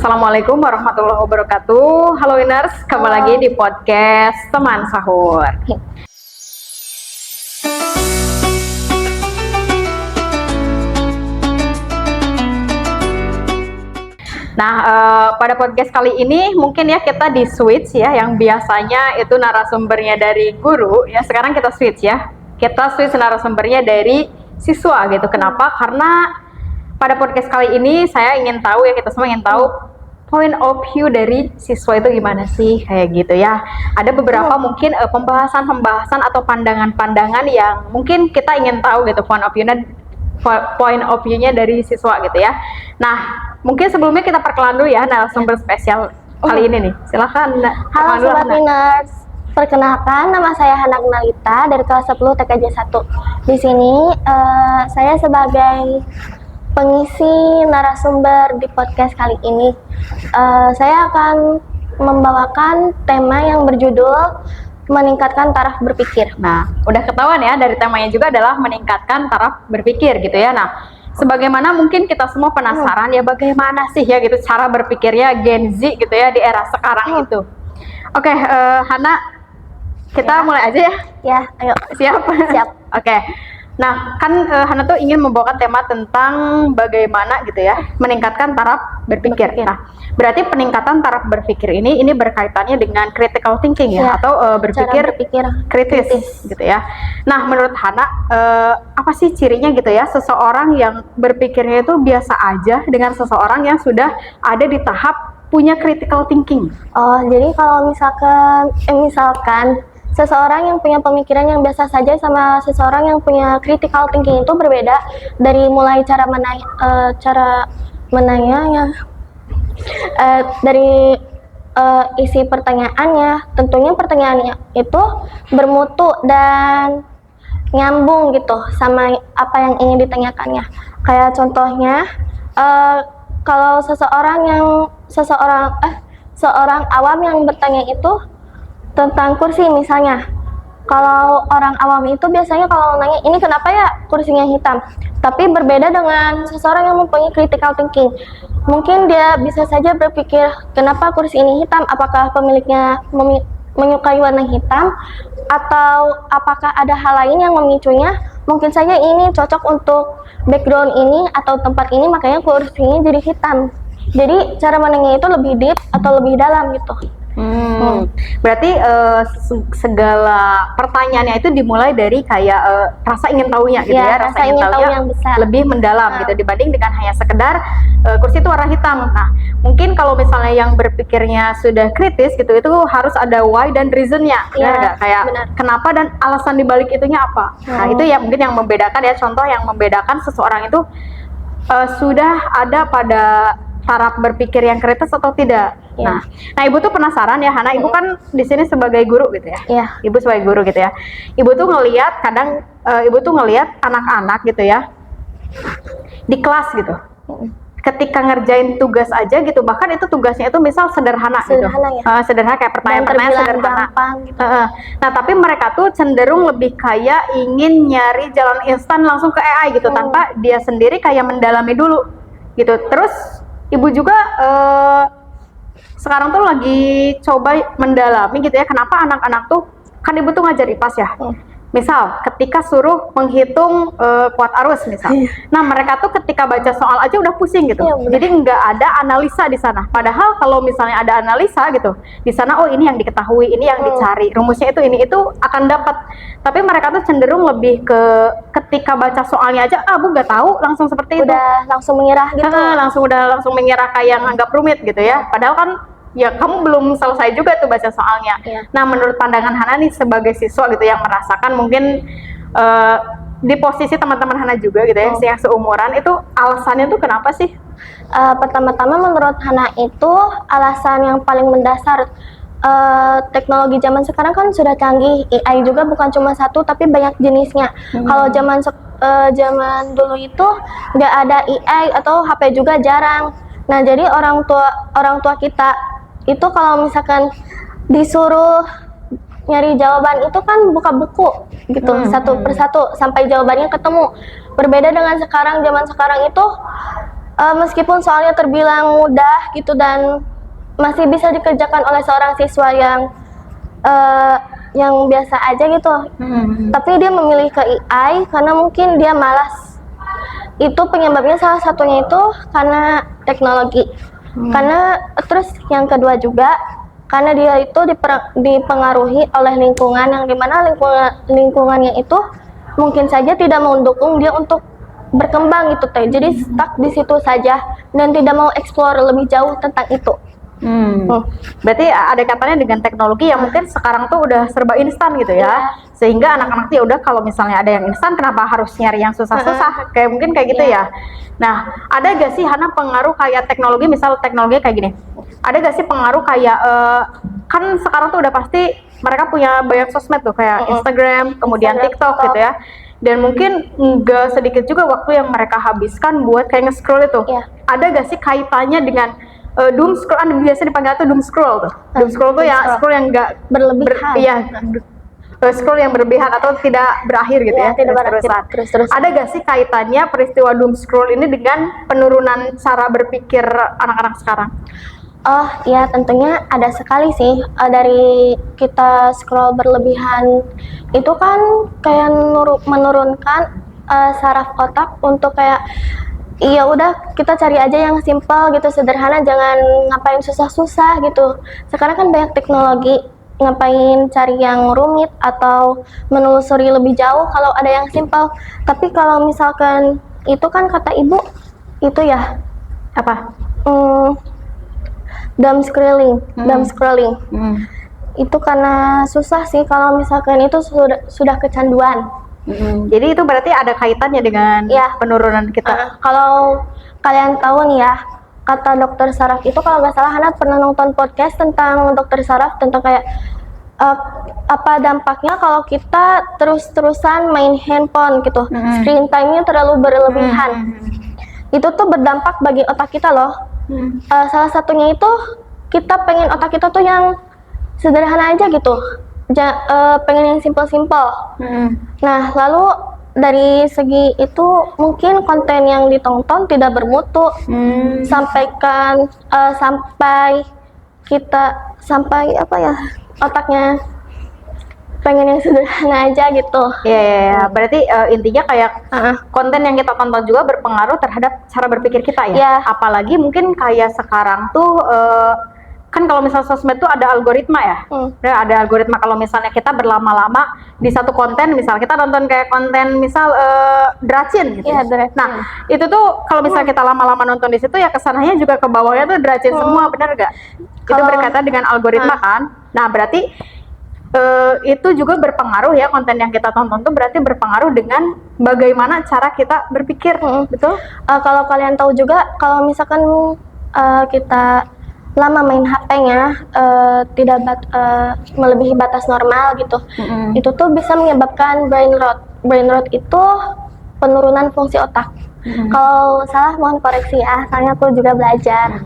Assalamualaikum warahmatullahi wabarakatuh. Halo Winners, kembali lagi di podcast Teman Sahur. Nah, pada podcast kali ini mungkin ya kita di switch ya, yang biasanya itu narasumbernya dari guru, ya sekarang kita switch ya. Kita switch narasumbernya dari siswa gitu. Kenapa? Karena pada podcast kali ini saya ingin tahu ya, kita semua ingin tahu point of view dari siswa itu gimana sih, kayak gitu ya. Ada beberapa mungkin pembahasan atau pandangan-pandangan yang mungkin kita ingin tahu gitu point of view-nya dari siswa gitu ya. Nah, mungkin sebelumnya kita perkenalan dulu ya narasumber spesial kali ini nih. Silakan. Halo Sobat Winners. Perkenalkan, nama saya Hana Gunalita dari kelas 10 TKJ 1. Di sini saya sebagai pengisi narasumber di podcast kali ini. Saya akan membawakan tema yang berjudul meningkatkan taraf berpikir. Nah, udah ketahuan ya dari temanya juga adalah meningkatkan taraf berpikir gitu ya. Nah, sebagaimana mungkin kita semua penasaran ya bagaimana sih ya gitu cara berpikirnya Gen Z gitu ya di era sekarang itu. Oke, Hana, kita mulai aja ya. Ya, ayo. Siap? Siap. Oke. Nah, kan Hana tuh ingin membawakan tema tentang bagaimana gitu ya meningkatkan taraf berpikir. Nah, berarti peningkatan taraf berpikir ini berkaitannya dengan critical thinking ya, atau berpikir kritis gitu ya. Nah, menurut Hana apa sih cirinya gitu ya seseorang yang berpikirnya itu biasa aja dengan seseorang yang sudah ada di tahap punya critical thinking? Oh, jadi kalau misalkan seseorang yang punya pemikiran yang biasa saja sama seseorang yang punya critical thinking itu berbeda dari mulai cara menanyanya, dari isi pertanyaannya. Tentunya pertanyaannya itu bermutu dan nyambung gitu sama apa yang ingin ditanyakannya. Kayak contohnya kalau seorang awam yang bertanya itu tentang kursi misalnya. Kalau orang awam itu biasanya kalau nanya ini kenapa ya kursinya hitam, tapi berbeda dengan seseorang yang mempunyai critical thinking. Mungkin dia bisa saja berpikir kenapa kursi ini hitam, apakah pemiliknya menyukai warna hitam, atau apakah ada hal lain yang memicunya. Mungkin saja ini cocok untuk background ini atau tempat ini, makanya kursinya jadi hitam. Jadi cara menanya itu lebih deep atau lebih dalam gitu. Berarti segala pertanyaannya itu dimulai dari kayak rasa ingin tahunya gitu ya, rasa ingin tahu yang besar, lebih mendalam gitu dibanding dengan hanya sekedar kursi itu warna hitam. Nah, mungkin kalau misalnya yang berpikirnya sudah kritis gitu, itu harus ada why dan reasonnya, ya, kayak benar. Kenapa dan alasan dibalik itunya apa. Nah, itu ya mungkin yang membedakan ya, contoh yang membedakan seseorang itu sudah ada pada taraf berpikir yang kritis atau tidak. Nah, ibu tuh penasaran ya, Hana. Ibu kan di sini sebagai guru gitu ya. Iya. Ibu sebagai guru gitu ya. Ibu tuh ngelihat kadang, ibu tuh ngelihat anak-anak gitu ya di kelas gitu. Ketika ngerjain tugas aja gitu, bahkan itu tugasnya itu misal sederhana gitu. Ya. Sederhana kayak pertanyaan-pertanyaan sederhana. Gitu. Nah, tapi mereka tuh cenderung lebih kayak ingin nyari jalan instan langsung ke AI gitu, tanpa dia sendiri kayak mendalami dulu gitu. Terus ibu juga sekarang tuh lagi coba mendalami gitu ya, kenapa anak-anak tuh, kan ibu tuh ngajar IPAS ya. Misal ketika suruh menghitung kuat arus misal. Nah, mereka tuh ketika baca soal aja udah pusing gitu. Jadi nggak ada analisa di sana. Padahal kalau misalnya ada analisa gitu, di sana oh ini yang diketahui, ini yang dicari, rumusnya itu ini, itu akan dapat. Tapi mereka tuh cenderung lebih ke ketika baca soalnya aja, Bu nggak tahu, langsung seperti itu. Udah langsung menyerah gitu. Langsung menyerah kayak yang anggap rumit gitu ya. Padahal kan ya kamu belum selesai juga tuh baca soalnya. Nah, menurut pandangan Hana nih sebagai siswa gitu yang merasakan mungkin di posisi teman-teman Hana juga gitu ya, yang seumuran, itu alasannya tuh kenapa sih? Pertama-tama menurut Hana itu alasan yang paling mendasar. Teknologi zaman sekarang kan sudah canggih, AI juga bukan cuma satu tapi banyak jenisnya. Kalau zaman dulu itu nggak ada AI atau HP juga jarang. Nah, jadi orang tua kita itu kalau misalkan disuruh nyari jawaban itu kan buka buku gitu, satu persatu sampai jawabannya ketemu. Berbeda dengan sekarang, zaman sekarang itu Meskipun soalnya terbilang mudah gitu dan masih bisa dikerjakan oleh seorang siswa yang biasa aja gitu. Tapi dia memilih ke AI karena mungkin dia malas. Itu penyebabnya salah satunya itu karena teknologi. Karena terus yang kedua juga karena dia itu dipengaruhi oleh lingkungan yang dimana lingkungannya itu mungkin saja tidak mendukung dia untuk berkembang gitu teh. Jadi stuck di situ saja dan tidak mau explore lebih jauh tentang itu. Berarti ada katanya dengan teknologi yang mungkin sekarang tuh udah serba instan gitu ya. Sehingga anak-anak ya udah kalau misalnya ada yang instan kenapa harus nyari yang susah-susah? Kayak mungkin kayak gitu ya. Nah, ada gak sih Hana pengaruh kayak teknologi, misal teknologi kayak gini. Ada gak sih pengaruh kayak kan sekarang tuh udah pasti mereka punya banyak sosmed tuh kayak Instagram, kemudian TikTok gitu ya. Dan mungkin nggak sedikit juga waktu yang mereka habiskan buat kayak nge-scroll itu. Ada gak sih kaitannya dengan doom scroll? Biasa dipanggil tuh doom scroll tuh. Doom scroll tuh ya scroll yang nggak berlebihan. Scroll yang berlebihan atau tidak berakhir gitu ya. Tidak berakhir. Terus. Ada gak sih kaitannya peristiwa doom scroll ini dengan penurunan cara berpikir anak-anak sekarang? Oh ya, tentunya ada sekali sih. Dari kita scroll berlebihan itu kan kayak menurunkan saraf otak untuk kayak iya udah kita cari aja yang simple gitu, sederhana, jangan ngapain susah-susah gitu. Sekarang kan banyak teknologi, ngapain cari yang rumit atau menelusuri lebih jauh kalau ada yang simple. Tapi kalau misalkan itu kan kata ibu itu ya Apa? Dumb scrolling. Itu karena susah sih kalau misalkan itu sudah kecanduan. Jadi itu berarti ada kaitannya dengan penurunan kita. Kalau kalian tahu nih ya, kata dokter saraf itu kalau nggak salah Hana pernah nonton podcast tentang dokter saraf tentang kayak apa dampaknya kalau kita terus-terusan main handphone gitu. Screen time-nya terlalu berlebihan. Itu tuh berdampak bagi otak kita loh. Salah satunya itu kita pengen otak kita tuh yang sederhana aja gitu, pengen yang simple. Nah lalu dari segi itu mungkin konten yang ditonton tidak bermutu, sampai otaknya pengen yang sederhana aja gitu. Iya. Berarti intinya kayak konten yang kita tonton juga berpengaruh terhadap cara berpikir kita ya. Apalagi mungkin kayak sekarang tuh kan kalau misal sosmed tuh ada algoritma ya. Ada algoritma kalau misalnya kita berlama-lama di satu konten, misal kita nonton kayak konten misal dracin gitu. Nah, itu tuh kalau misalnya kita lama-lama nonton di situ ya kesananya juga ke bawahnya tuh dracin semua, benar gak? Itu berkaitan dengan algoritma kan. Nah, berarti itu juga berpengaruh ya, konten yang kita tonton tuh berarti berpengaruh dengan bagaimana cara kita berpikir, betul? Kalau kalian tahu juga kalau misalkan kita lama main HP-nya tidak melebihi batas normal gitu, itu tuh bisa menyebabkan brain rot. Brain rot itu penurunan fungsi otak. Kalau salah mohon koreksi ya, soalnya aku juga belajar.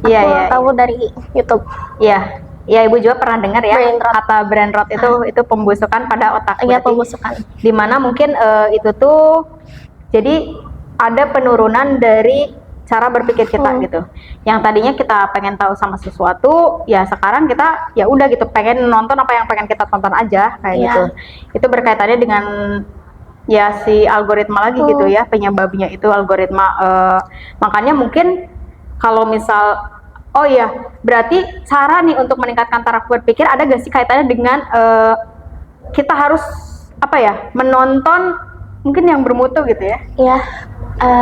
Aku tahu dari YouTube. Iya, Ibu juga pernah dengar ya kata brain rot itu pembusukan pada otak. Iya, pembusukan. Dimana mungkin itu tuh jadi ada penurunan dari cara berpikir kita gitu. Yang tadinya kita pengen tahu sama sesuatu, ya sekarang kita ya udah gitu pengen nonton apa yang pengen kita tonton aja kayak gitu. Itu berkaitannya dengan ya si algoritma lagi gitu ya, penyebabnya itu algoritma. Makanya mungkin kalau misal berarti cara nih untuk meningkatkan taraf berpikir ada gak sih kaitannya dengan kita harus menonton mungkin yang bermutu gitu ya? Iya.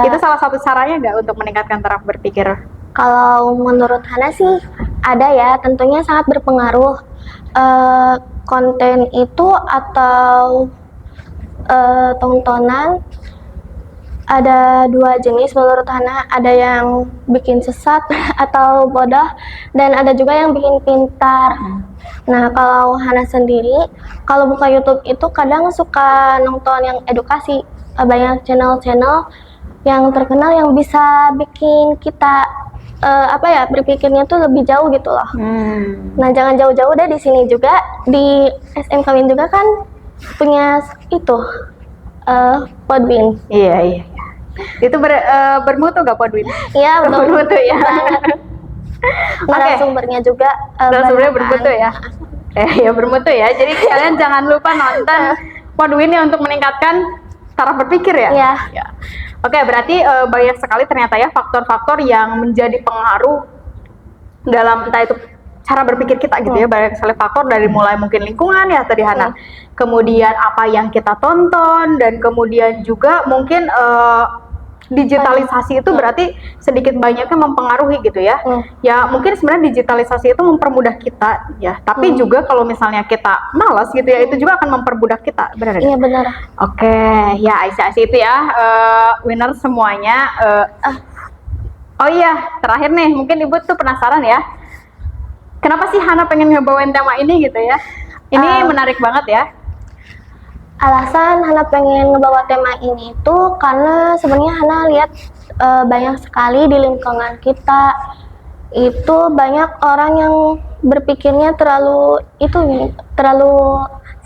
Itu salah satu caranya nggak untuk meningkatkan taraf berpikir? Kalau menurut Hana sih ada ya, tentunya sangat berpengaruh. Konten itu atau tontonan ada dua jenis menurut Hana, ada yang bikin sesat atau bodoh, dan ada juga yang bikin pintar. Nah kalau Hana sendiri, kalau buka YouTube itu kadang suka nonton yang edukasi, banyak channel-channel yang terkenal yang bisa bikin kita berpikirnya tuh lebih jauh gitu loh. Nah jangan jauh-jauh deh, di sini juga di SM Kawin juga kan punya itu Podbean. Iya. Itu bermutu gak Podwin? Iya, udah Bermutu ya. narasumbernya juga Narasumbernya banyak bermutu ya. Ya bermutu ya. Jadi kalian jangan lupa nonton Podwin ya untuk meningkatkan taraf berpikir ya. Iya. Ya. Oke, berarti banyak sekali ternyata ya faktor-faktor yang menjadi pengaruh dalam entah itu cara berpikir kita gitu ya. Banyak sekali faktor dari mulai mungkin lingkungan ya tadi Hana. Kemudian apa yang kita tonton dan kemudian juga mungkin digitalisasi itu berarti sedikit banyaknya mempengaruhi gitu ya. Ya mungkin sebenarnya digitalisasi itu mempermudah kita ya. Tapi juga kalau misalnya kita malas gitu ya, itu juga akan mempermudah kita. Benar? Iya benar. Oke, ya Aisyah itu ya winner semuanya. Oh iya, terakhir nih mungkin Ibu tuh penasaran ya. Kenapa sih Hana pengen ngebawain tema ini gitu ya? Ini menarik banget ya. Alasan Hana pengen ngebawa tema ini itu karena sebenarnya Hana lihat banyak sekali di lingkungan kita itu banyak orang yang berpikirnya terlalu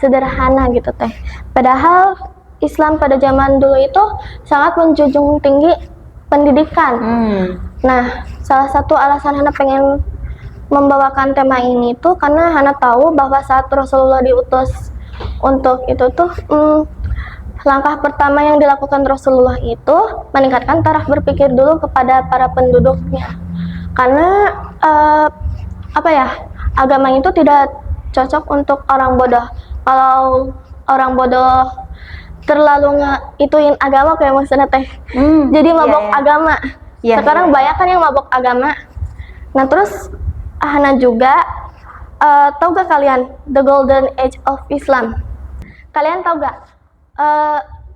sederhana gitu teh. Padahal Islam pada zaman dulu itu sangat menjunjung tinggi pendidikan. Nah, salah satu alasan Hana pengen membawakan tema ini tuh karena Hana tahu bahwa saat Rasulullah diutus untuk itu tuh langkah pertama yang dilakukan Rasulullah itu meningkatkan taraf berpikir dulu kepada para penduduknya. Karena agama itu tidak cocok untuk orang bodoh. Kalau orang bodoh terlalu ituin agama kayak maksudnya teh. Jadi mabok agama. Sekarang banyak kan yang mabok agama. Nah terus Hana juga tahu gak kalian the golden age of Islam? Kalian tahu gak?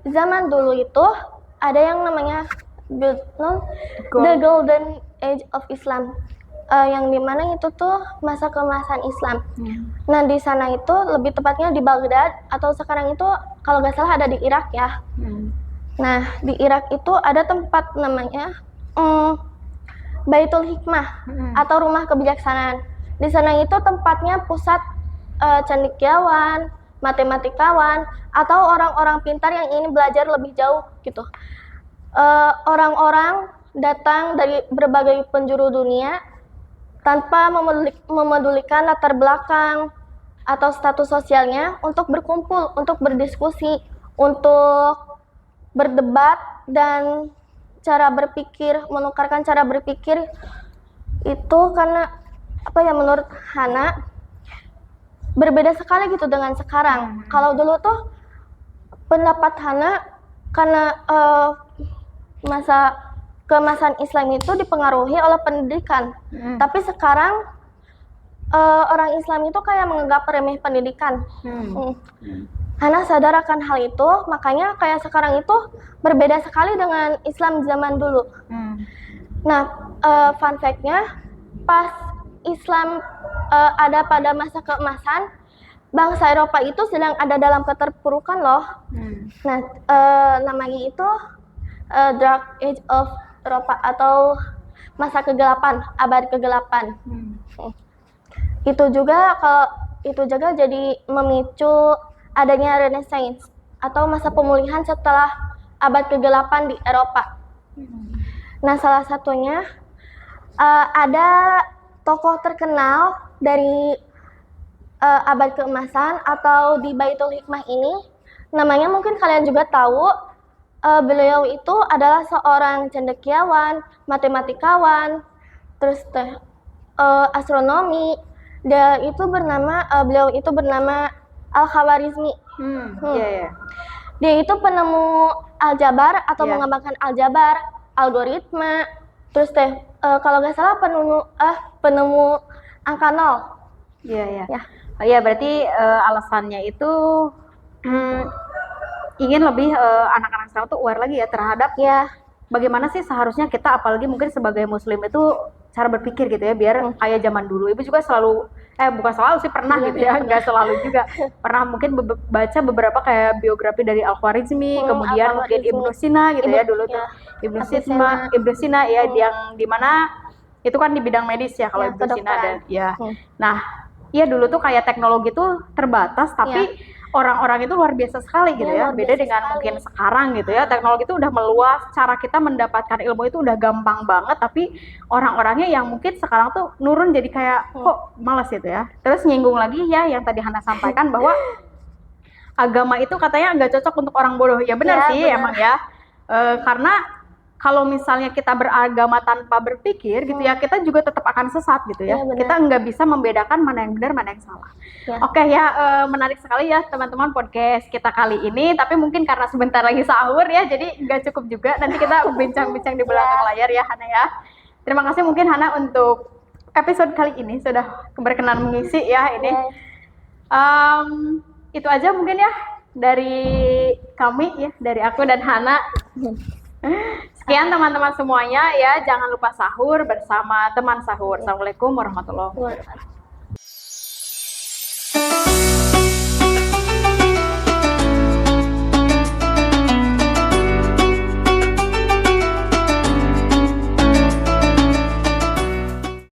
Zaman dulu itu ada yang namanya the golden age of Islam, yang dimana itu tuh masa keemasan Islam. Nah di sana itu lebih tepatnya di Baghdad atau sekarang itu kalau nggak salah ada di Irak ya. Nah di Irak itu ada tempat namanya Baitul Hikmah atau rumah kebijaksanaan. Di sana itu tempatnya pusat cendekiawan, matematikawan, atau orang-orang pintar yang ingin belajar lebih jauh gitu. Orang-orang datang dari berbagai penjuru dunia tanpa memedulikan latar belakang atau status sosialnya untuk berkumpul, untuk berdiskusi, untuk berdebat dan cara berpikir, menukarkan cara berpikir itu karena menurut Hana berbeda sekali gitu dengan sekarang. Kalau dulu tuh pendapat Hana karena masa keemasan Islam itu dipengaruhi oleh pendidikan. Tapi sekarang orang Islam itu kayak menganggap remeh pendidikan. Hana sadar akan hal itu, makanya kayak sekarang itu berbeda sekali dengan Islam zaman dulu. Nah, fun fact-nya, pas Islam ada pada masa keemasan, bangsa Eropa itu sedang ada dalam keterpurukan loh. Nah, namanya itu Dark Age of Eropa atau masa kegelapan, abad kegelapan. Itu juga jadi memicu adanya Renaissance atau masa pemulihan setelah abad kegelapan di Eropa. Nah, salah satunya ada tokoh terkenal dari abad keemasan atau di Baitul Hikmah ini, namanya mungkin kalian juga tahu. Beliau itu adalah seorang cendekiawan, matematikawan, terus astronomi. Beliau itu bernama Al-Khawarizmi. Dia itu penemu aljabar atau mengembangkan aljabar, algoritma, terus kalau nggak salah penemu angka 0. Iya, berarti alasannya itu ingin lebih anak-anak sekarang tuh aware lagi ya terhadap bagaimana sih seharusnya kita, apalagi mungkin sebagai muslim itu cara berpikir gitu ya, biar kayak zaman dulu. Ibu juga selalu bukan selalu sih, pernah gitu ya, nggak selalu juga pernah mungkin baca beberapa kayak biografi dari Al-Khwarizmi, kemudian mungkin Ibnu Sina gitu ya dulu tuh. Ibnu Sina ya, yang dimana itu kan di bidang medis ya kalau Ibnu Sina ada ya. Nah, iya dulu tuh kayak teknologi tuh terbatas, tapi orang-orang itu luar biasa sekali gitu ya. Iya, luar Beda biasa dengan sekali. mungkin sekarang gitu ya. Teknologi itu udah meluas, cara kita mendapatkan ilmu itu udah gampang banget, tapi orang-orangnya yang mungkin sekarang tuh nurun jadi kayak kok malas gitu ya. Terus nyinggung lagi ya yang tadi Hana sampaikan bahwa agama itu katanya nggak cocok untuk orang bodoh. Ya benar Ya, sih benar. emang ya. Karena kalau misalnya kita beragama tanpa berpikir gitu ya, kita juga tetap akan sesat gitu ya. Iya, benar. Kita nggak bisa membedakan mana yang benar, mana yang salah. Ya. Oke ya, menarik sekali ya teman-teman podcast kita kali ini. Tapi mungkin karena sebentar lagi sahur ya, jadi nggak cukup juga. Nanti kita bincang-bincang di belakang layar ya Hana ya. Terima kasih mungkin Hana untuk episode kali ini sudah berkenan mengisi ya ini. Itu aja mungkin ya dari kami ya, dari aku dan Hana. Sekian teman-teman semuanya ya, jangan lupa sahur bersama teman sahur. Assalamualaikum warahmatullahi wabarakatuh.